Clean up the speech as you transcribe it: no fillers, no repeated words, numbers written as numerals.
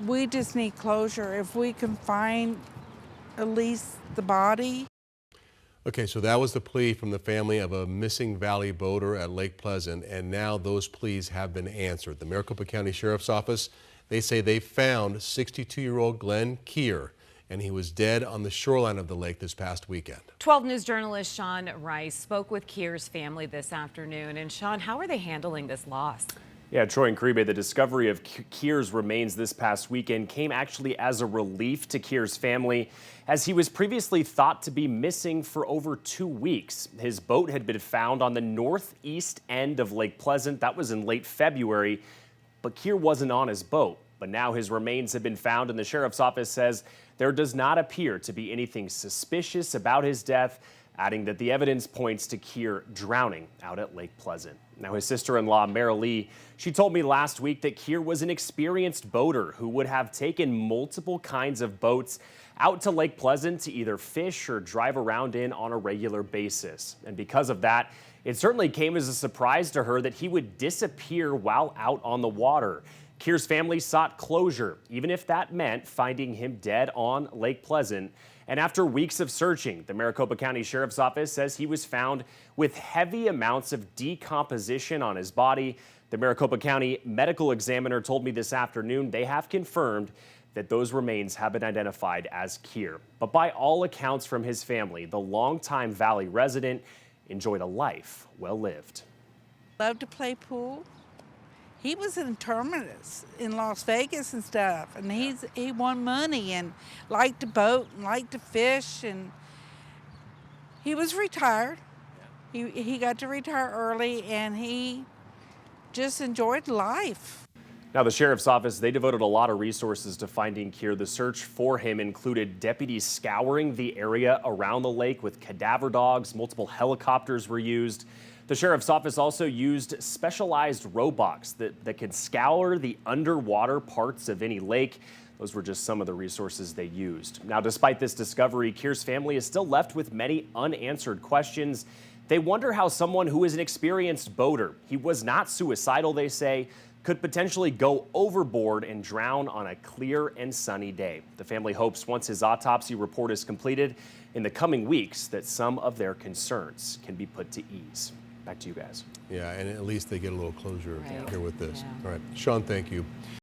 We just need closure. If we can find at least the body. Okay, so that was the plea from the family of a missing Valley boater at Lake Pleasant, and now those pleas have been answered. The Maricopa County Sheriff's Office, they say they found 62-year-old Glen Keer, and he was dead on the shoreline of the lake this past weekend. 12 News journalist Sean Rice spoke with Keer's family this afternoon. And Sean, how are they handling this loss? Yeah, Troy and Caribe, the discovery of Keer's remains this past weekend came actually as a relief to Keer's family, as he was previously thought to be missing for over 2 weeks. His boat had been found on the northeast end of Lake Pleasant. That was in late February, but Keer wasn't on his boat. But now his remains have been found, and the sheriff's office says there does not appear to be anything suspicious about his death, adding that the evidence points to Keer drowning out at Lake Pleasant. Now, his sister-in-law, Marilee, she told me last week that Keer was an experienced boater who would have taken multiple kinds of boats out to Lake Pleasant to either fish or drive around in on a regular basis. And because of that, it certainly came as a surprise to her that he would disappear while out on the water. Keer's family sought closure, even if that meant finding him dead on Lake Pleasant. And after weeks of searching, the Maricopa County Sheriff's Office says he was found with heavy amounts of decomposition on his body. The Maricopa County medical examiner told me this afternoon they have confirmed that those remains have been identified as Keer. But by all accounts from his family, the longtime Valley resident enjoyed a life well lived. Loved to play pool. He was in tournaments in Las Vegas and stuff, and he won money and liked to boat and liked to fish, and he was retired. He got to retire early, and he just enjoyed life. Now, the sheriff's office, they devoted a lot of resources to finding Keer. The search for him included deputies scouring the area around the lake with cadaver dogs. Multiple helicopters were used. The sheriff's office also used specialized robots that can scour the underwater parts of any lake. Those were just some of the resources they used. Now, despite this discovery, Keer's family is still left with many unanswered questions. They wonder how someone who is an experienced boater, he was not suicidal, they say, could potentially go overboard and drown on a clear and sunny day. The family hopes once his autopsy report is completed in the coming weeks that some of their concerns can be put to ease. Back to you guys. Yeah, and at least they get a little closure Right. here with this. Yeah. All right, Sean, thank you.